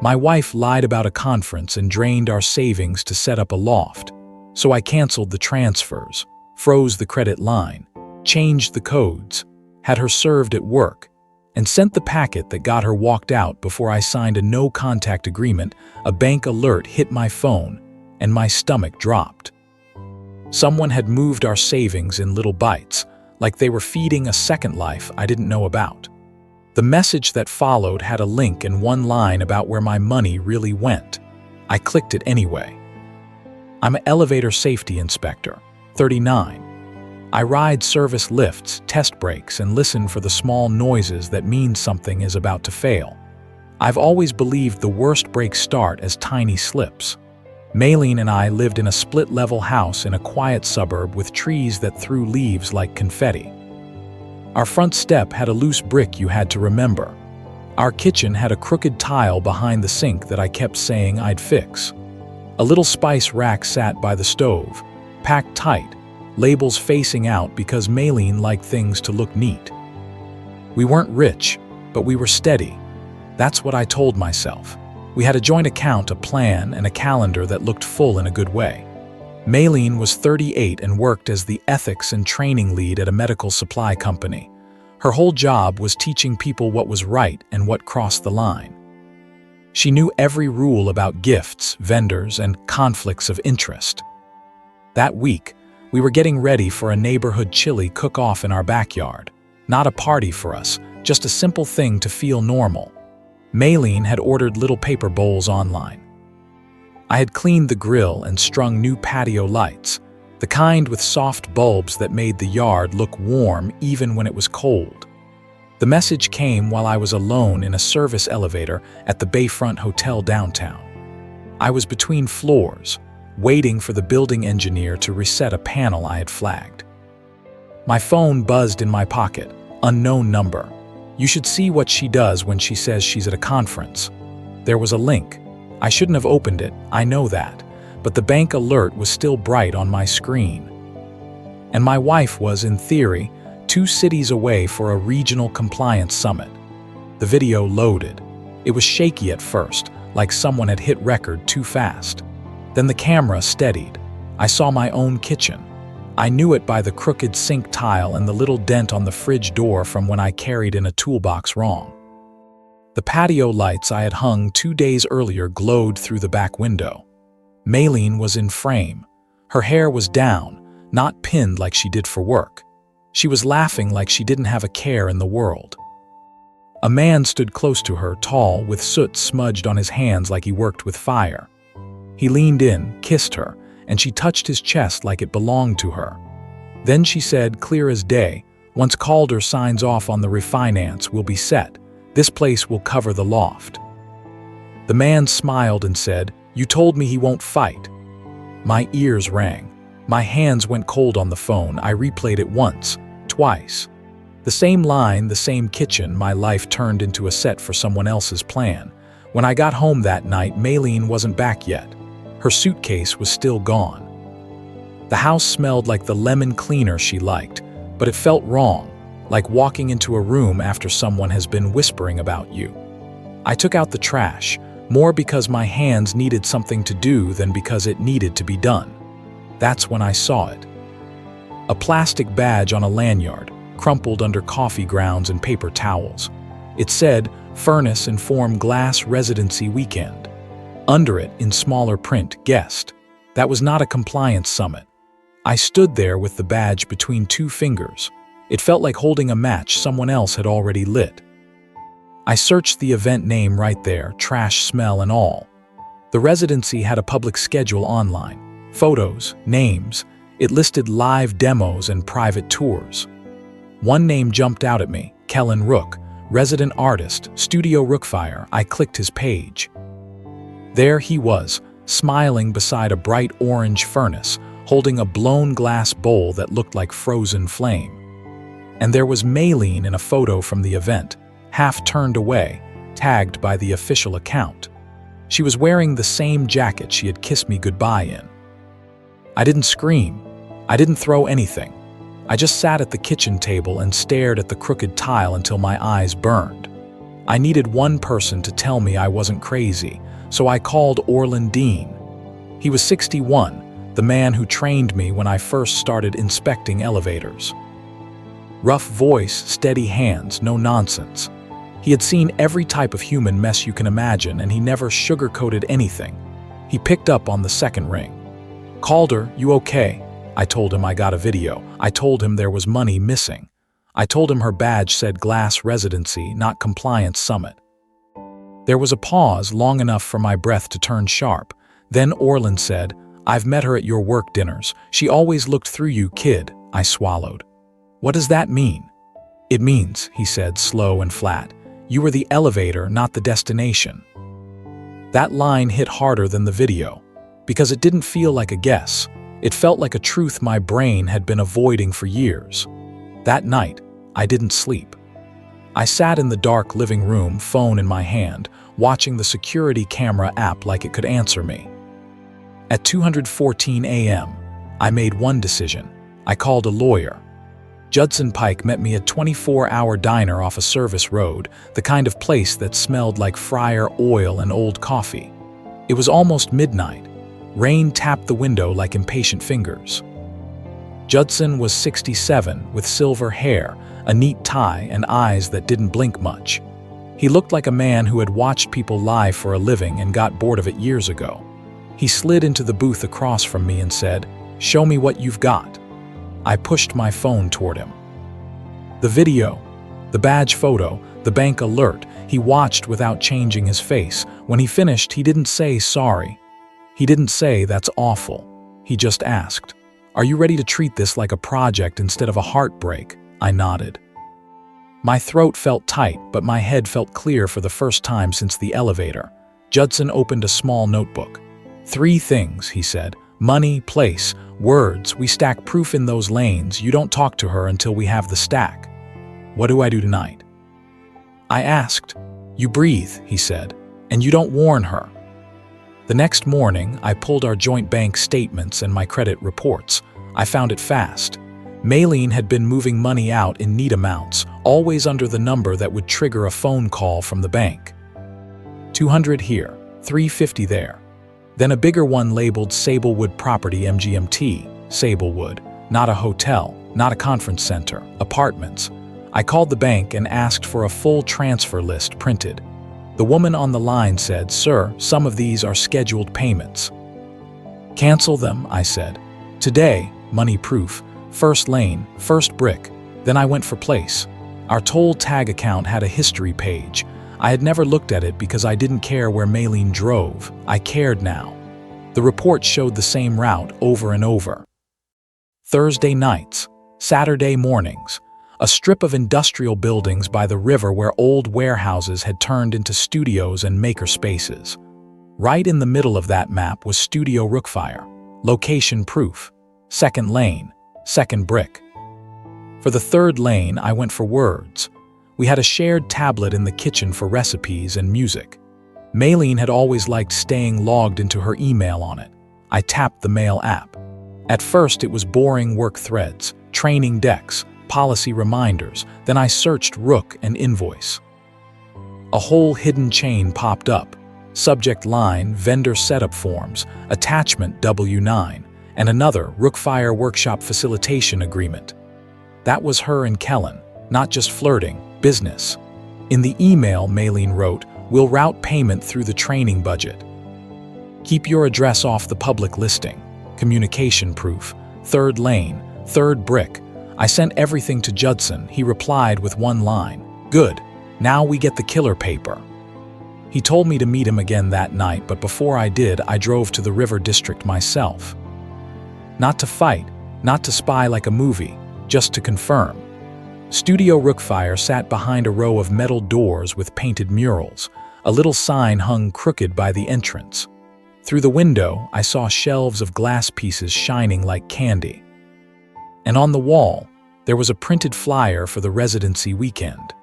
My wife lied about a conference and drained our savings to set up a loft. So I canceled the transfers, froze the credit line, changed the codes, had her served at work, and sent the packet that got her walked out before I signed a no-contact agreement. A bank alert hit my phone, and my stomach dropped. Someone had moved our savings in little bites, like they were feeding a second life I didn't know about. The message that followed had a link and one line about where my money really went. I clicked it anyway. I'm an elevator safety inspector, 39. I ride service lifts, test brakes, and listen for the small noises that mean something is about to fail. I've always believed the worst breaks start as tiny slips. Maylene and I lived in a split-level house in a quiet suburb with trees that threw leaves like confetti. Our front step had a loose brick you had to remember. Our kitchen had a crooked tile behind the sink that I kept saying I'd fix. A little spice rack sat by the stove, packed tight, labels facing out because Maylene liked things to look neat. We weren't rich, but we were steady. That's what I told myself. We had a joint account, a plan, and a calendar that looked full in a good way. Maylene was 38 and worked as the ethics and training lead at a medical supply company. Her whole job was teaching people what was right and what crossed the line. She knew every rule about gifts, vendors, and conflicts of interest. That week, we were getting ready for a neighborhood chili cook-off in our backyard. Not a party for us, just a simple thing to feel normal. Maylene had ordered little paper bowls online. I had cleaned the grill and strung new patio lights, the kind with soft bulbs that made the yard look warm even when it was cold. The message came while I was alone in a service elevator at the Bayfront Hotel downtown. I was between floors, waiting for the building engineer to reset a panel I had flagged. My phone buzzed in my pocket, unknown number. You should see what she does when she says she's at a conference. There was a link. I shouldn't have opened it, I know that, but the bank alert was still bright on my screen. And my wife was, in theory, 2 cities away for a regional compliance summit. The video loaded. It was shaky at first, like someone had hit record too fast. Then the camera steadied. I saw my own kitchen. I knew it by the crooked sink tile and the little dent on the fridge door from when I carried in a toolbox wrong. The patio lights I had hung 2 days earlier glowed through the back window. Maylene was in frame. Her hair was down, not pinned like she did for work. She was laughing like she didn't have a care in the world. A man stood close to her, tall, with soot smudged on his hands like he worked with fire. He leaned in, kissed her, and she touched his chest like it belonged to her. Then she said, clear as day, once Calder signs off on the refinance, we'll be set. This place will cover the loft. The man smiled and said, you told me he won't fight. My ears rang. My hands went cold on the phone. I replayed it once, twice. The same line, the same kitchen. My life turned into a set for someone else's plan. When I got home that night, Maylene wasn't back yet. Her suitcase was still gone. The house smelled like the lemon cleaner she liked, but it felt wrong, like walking into a room after someone has been whispering about you. I took out the trash, more because my hands needed something to do than because it needed to be done. That's when I saw it. A plastic badge on a lanyard, crumpled under coffee grounds and paper towels. It said, Furnace and Form Glass Residency Weekend. Under it, in smaller print, guest. That was not a compliance summit. I stood there with the badge between 2 fingers. It felt like holding a match someone else had already lit. I searched the event name right there, trash smell and all. The residency had a public schedule online. Photos, names. It listed live demos and private tours. One name jumped out at me, Kellen Rook, resident artist, Studio Rookfire. I clicked his page. There he was, smiling beside a bright orange furnace, holding a blown glass bowl that looked like frozen flame. And there was Maylene in a photo from the event, half turned away, tagged by the official account. She was wearing the same jacket she had kissed me goodbye in. I didn't scream. I didn't throw anything. I just sat at the kitchen table and stared at the crooked tile until my eyes burned. I needed one person to tell me I wasn't crazy, so I called Orland Dean. He was 61, the man who trained me when I first started inspecting elevators. Rough voice, steady hands, no nonsense. He had seen every type of human mess you can imagine, and he never sugarcoated anything. He picked up on the second ring. "Calder, you okay?" I told him I got a video. I told him there was money missing. I told him her badge said Glass Residency, not Compliance Summit. There was a pause long enough for my breath to turn sharp. Then Orland said, "I've met her at your work dinners. She always looked through you, kid." I swallowed. "What does that mean?" "It means," he said, slow and flat, "you were the elevator, not the destination." That line hit harder than the video, because it didn't feel like a guess. It felt like a truth my brain had been avoiding for years. That night, I didn't sleep. I sat in the dark living room, phone in my hand, watching the security camera app like it could answer me. At 2:14 a.m., I made one decision. I called a lawyer. Judson Pike met me at 24-hour diner off a service road, the kind of place that smelled like fryer oil and old coffee. It was almost midnight. Rain tapped the window like impatient fingers. Judson was 67, with silver hair, a neat tie, and eyes that didn't blink much. He looked like a man who had watched people lie for a living and got bored of it years ago. He slid into the booth across from me and said, "Show me what you've got." I pushed my phone toward him. The video, the badge photo, the bank alert, he watched without changing his face. When he finished, he didn't say sorry. He didn't say that's awful. He just asked, "Are you ready to treat this like a project instead of a heartbreak?" I nodded. My throat felt tight, but my head felt clear for the first time since the elevator. Judson opened a small notebook. "3 things," he said. "Money, place, words. We stack proof in those lanes. You don't talk to her until we have the stack." "What do I do tonight?" I asked. "You breathe," he said, "and you don't warn her." The next morning, I pulled our joint bank statements and my credit reports. I found it fast. Maylene had been moving money out in neat amounts, always under the number that would trigger a phone call from the bank. 200 here, 350 there. Then a bigger one labeled Sablewood Property MGMT, Sablewood, not a hotel, not a conference center, apartments. I called the bank and asked for a full transfer list printed. The woman on the line said, "Sir, some of these are scheduled payments." "Cancel them," I said. "Today, money proof, first lane, first brick." Then I went for place. Our toll tag account had a history page. I had never looked at it because I didn't care where Maylene drove. I cared now. The report showed the same route over and over. Thursday nights, Saturday mornings, a strip of industrial buildings by the river where old warehouses had turned into studios and maker spaces. Right in the middle of that map was Studio Rookfire, location proof, second lane, second brick. For the third lane, I went for words. We had a shared tablet in the kitchen for recipes and music. Maylene had always liked staying logged into her email on it. I tapped the mail app. At first, it was boring work threads, training decks, policy reminders. Then I searched Rook and invoice. A whole hidden chain popped up. Subject line, vendor setup forms, attachment W9, and another Rookfire Workshop Facilitation Agreement. That was her and Kellen, not just flirting, business. In the email, Maylene wrote, "We'll route payment through the training budget. Keep your address off the public listing. Communication proof, third lane, third brick." I sent everything to Judson. He replied with one line, "Good, now we get the killer paper." He told me to meet him again that night, but before I did, I drove to the River District myself. Not to fight, not to spy like a movie, just to confirm. Studio Rookfire sat behind a row of metal doors with painted murals. A little sign hung crooked by the entrance. Through the window, I saw shelves of glass pieces shining like candy. And on the wall, there was a printed flyer for the residency weekend.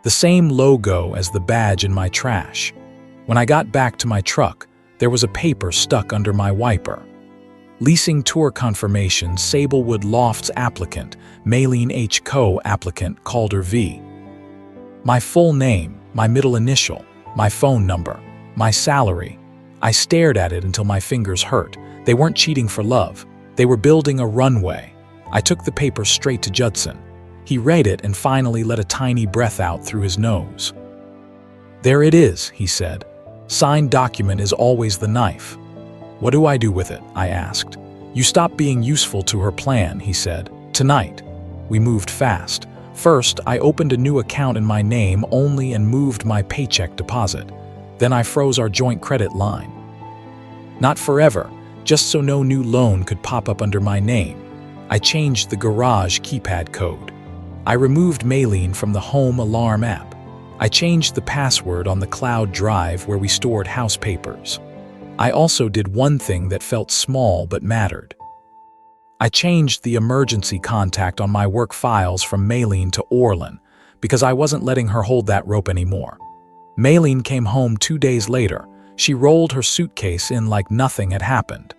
The same logo as the badge in my trash. When I got back to my truck, there was a paper stuck under my wiper. Leasing tour confirmation, Sablewood Loft's applicant, Maylene H. Co. applicant, Calder V. My full name, my middle initial, my phone number, my salary. I stared at it until my fingers hurt. They weren't cheating for love. They were building a runway. I took the paper straight to Judson. He read it and finally let a tiny breath out through his nose. "There it is," he said. "Signed document is always the knife." "What do I do with it?" I asked. "You stopped being useful to her plan," he said. "Tonight." We moved fast. First, I opened a new account in my name only and moved my paycheck deposit. Then I froze our joint credit line. Not forever, just so no new loan could pop up under my name. I changed the garage keypad code. I removed Maylene from the home alarm app. I changed the password on the cloud drive where we stored house papers. I also did one thing that felt small but mattered. I changed the emergency contact on my work files from Maylene to Orlin because I wasn't letting her hold that rope anymore. Maylene came home 2 days later. She rolled her suitcase in like nothing had happened.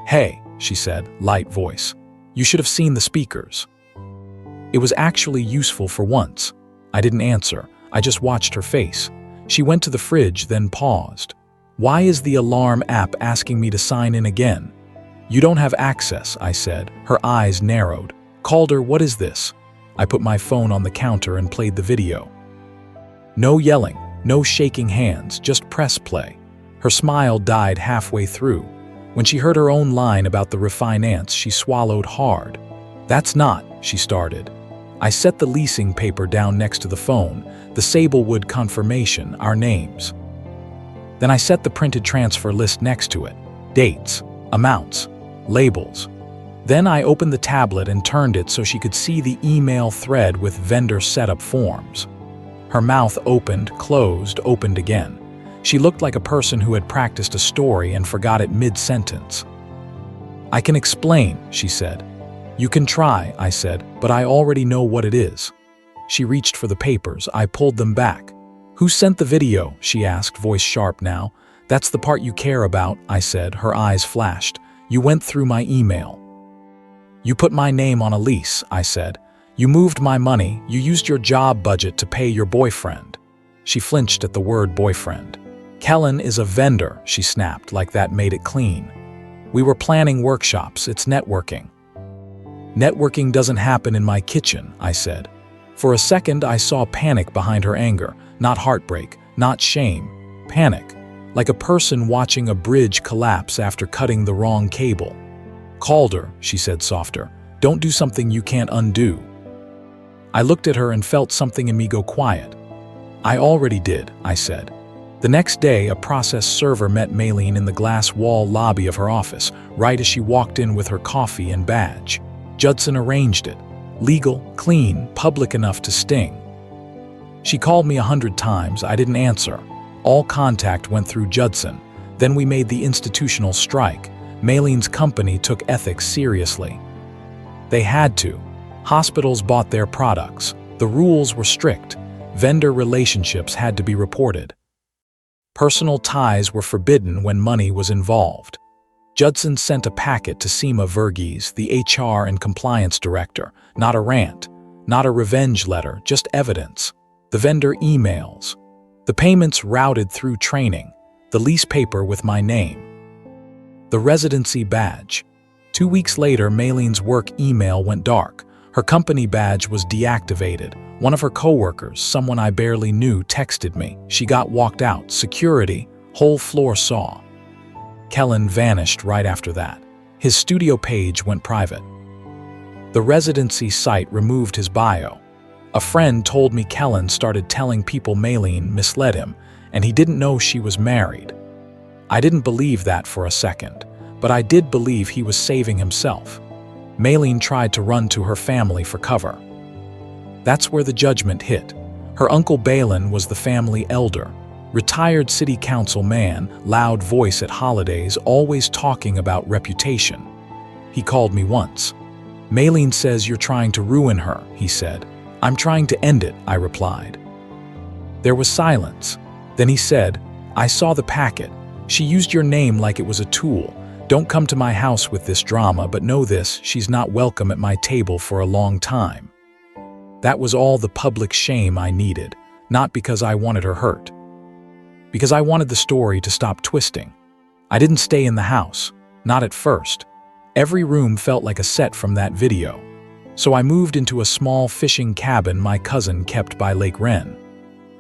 "Hey," she said, light voice. "You should have seen the speakers." It was actually useful for once. I didn't answer. I just watched her face. She went to the fridge, then paused. "Why is the alarm app asking me to sign in again?" "You don't have access," I said. Her eyes narrowed. "Calder, what is this?" I put my phone on the counter and played the video. No yelling, no shaking hands, just press play. Her smile died halfway through. When she heard her own line about the refinance, she swallowed hard. "That's not," she started. I set the leasing paper down next to the phone, the Sablewood confirmation, our names. Then I set the printed transfer list next to it. Dates, amounts, labels. Then I opened the tablet and turned it so she could see the email thread with vendor setup forms. Her mouth opened, closed, opened again. She looked like a person who had practiced a story and forgot it mid-sentence. "I can explain," she said. "You can try," I said, "but I already know what it is." She reached for the papers. I pulled them back. "Who sent the video?" she asked, voice sharp now. "That's the part you care about," I said. Her eyes flashed. "You went through my email. You put my name on a lease," I said. "You moved my money. You used your job budget to pay your boyfriend." She flinched at the word boyfriend. "Kellen is a vendor," she snapped, like that made it clean. "We were planning workshops. It's networking." "Networking doesn't happen in my kitchen," I said. For a second, I saw panic behind her anger. Not heartbreak, not shame. Panic. Like a person watching a bridge collapse after cutting the wrong cable. "Calder," she said softer. "Don't do something you can't undo." I looked at her and felt something in me go quiet. "I already did," I said. The next day, a process server met Maylene in the glass wall lobby of her office, right as she walked in with her coffee and badge. Judson arranged it. Legal, clean, public enough to sting. She called me 100 times. I didn't answer. All contact went through Judson. Then we made the institutional strike. Maylene's company took ethics seriously. They had to. Hospitals bought their products. The rules were strict. Vendor relationships had to be reported. Personal ties were forbidden when money was involved. Judson sent a packet to Seema Verghese, the HR and compliance director. Not a rant, not a revenge letter, just evidence. The vendor emails. The payments routed through training. The lease paper with my name. The residency badge. 2 weeks later, Maylene's work email went dark. Her company badge was deactivated. One of her coworkers, someone I barely knew, texted me. She got walked out. Security, whole floor saw. Kellen vanished right after that. His studio page went private. The residency site removed his bio. A friend told me Kellen started telling people Maylene misled him, and he didn't know she was married. I didn't believe that for a second, but I did believe he was saving himself. Maylene tried to run to her family for cover. That's where the judgment hit. Her uncle Balin was the family elder. Retired city council man, loud voice at holidays, always talking about reputation. He called me once. "Maylene says you're trying to ruin her," he said. "I'm trying to end it," I replied. There was silence. Then he said, "I saw the packet. She used your name like it was a tool. Don't come to my house with this drama, but know this, she's not welcome at my table for a long time." That was all the public shame I needed. not because I wanted her hurt. Because I wanted the story to stop twisting. I didn't stay in the house, not at first. Every room felt like a set from that video. So I moved into a small fishing cabin my cousin kept by Lake Wren.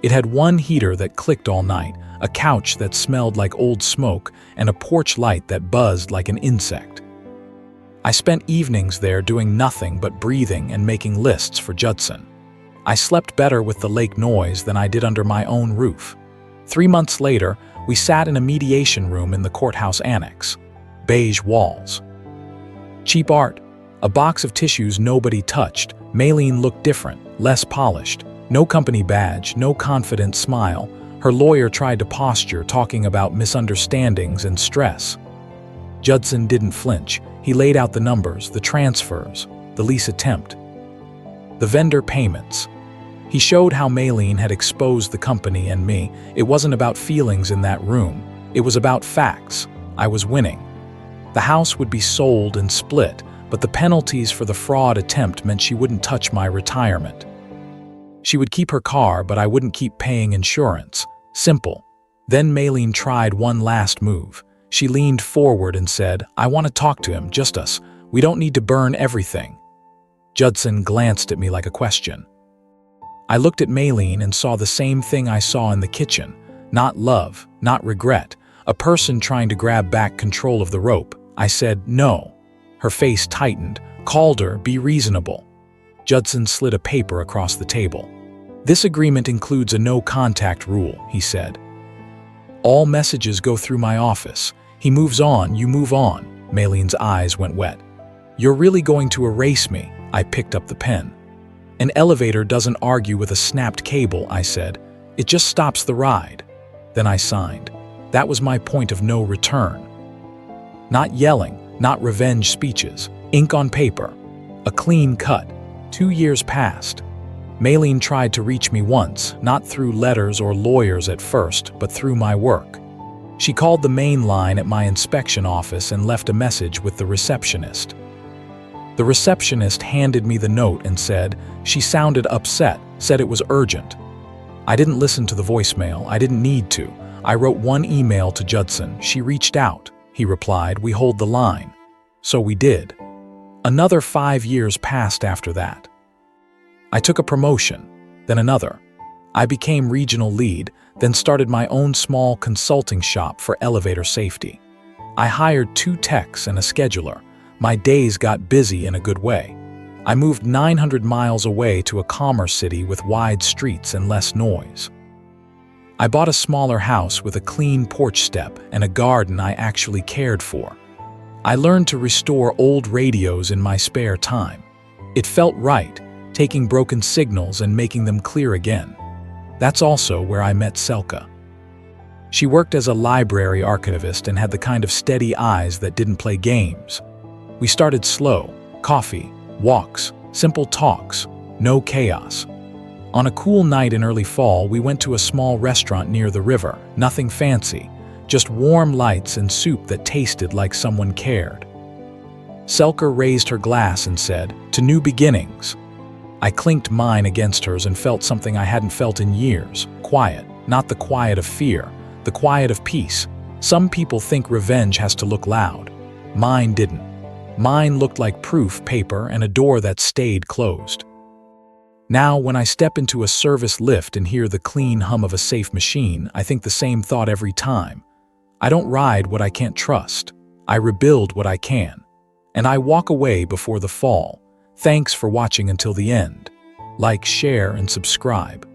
It had one heater that clicked all night, a couch that smelled like old smoke, and a porch light that buzzed like an insect. I spent evenings there doing nothing but breathing and making lists for Judson. I slept better with the lake noise than I did under my own roof. 3 months later, we sat in a mediation room in the courthouse annex. Beige walls. Cheap art. A box of tissues nobody touched. Maylene looked different, less polished. No company badge, no confident smile. Her lawyer tried to posture, talking about misunderstandings and stress. Judson didn't flinch. He laid out the numbers, the transfers, the lease attempt, the vendor payments. He showed how Maylene had exposed the company and me. It wasn't about feelings in that room. It was about facts. I was winning. The house would be sold and split, but the penalties for the fraud attempt meant she wouldn't touch my retirement. She would keep her car, but I wouldn't keep paying insurance. Simple. Then Maylene tried one last move. She leaned forward and said, "I want to talk to him, just us. We don't need to burn everything." Judson glanced at me like a question. I looked at Maylene and saw the same thing I saw in the kitchen. Not love, not regret. A person trying to grab back control of the rope. I said, "No." Her face tightened. Called her, "Be reasonable." Judson slid a paper across the table. "This agreement includes a no-contact rule," he said. "All messages go through my office. He moves on, you move on." Maylene's eyes went wet. "You're really going to erase me?" I picked up the pen. "An elevator doesn't argue with a snapped cable," I said. "It just stops the ride." Then I signed. That was my point of no return. Not yelling, not revenge speeches. Ink on paper. A clean cut. 2 years passed. Maylene tried to reach me once, not through letters or lawyers at first, but through my work. She called the main line at my inspection office and left a message with the receptionist. The receptionist handed me the note and said, she sounded upset, said it was urgent. I didn't listen to the voicemail. I didn't need to. I wrote one email to Judson. She reached out. He replied, "We hold the line." So we did. Another 5 years passed after that. I took a promotion, then another. I became regional lead, then started my own small consulting shop for elevator safety. I hired 2 techs and a scheduler. My days got busy in a good way. I moved 900 miles away to a calmer city with wide streets and less noise. I bought a smaller house with a clean porch step and a garden I actually cared for. I learned to restore old radios in my spare time. It felt right, taking broken signals and making them clear again. That's also where I met Selka. She worked as a library archivist and had the kind of steady eyes that didn't play games. We started slow, coffee, walks, simple talks, no chaos. On a cool night in early fall, we went to a small restaurant near the river, nothing fancy, just warm lights and soup that tasted like someone cared. Selka raised her glass and said, "To new beginnings." I clinked mine against hers and felt something I hadn't felt in years. Quiet, not the quiet of fear, the quiet of peace. Some people think revenge has to look loud. Mine didn't. Mine looked like proof paper and a door that stayed closed. Now, when I step into a service lift and hear the clean hum of a safe machine, I think the same thought every time. I don't ride what I can't trust. I rebuild what I can. And I walk away before the fall. Thanks for watching until the end. Like, share, and subscribe.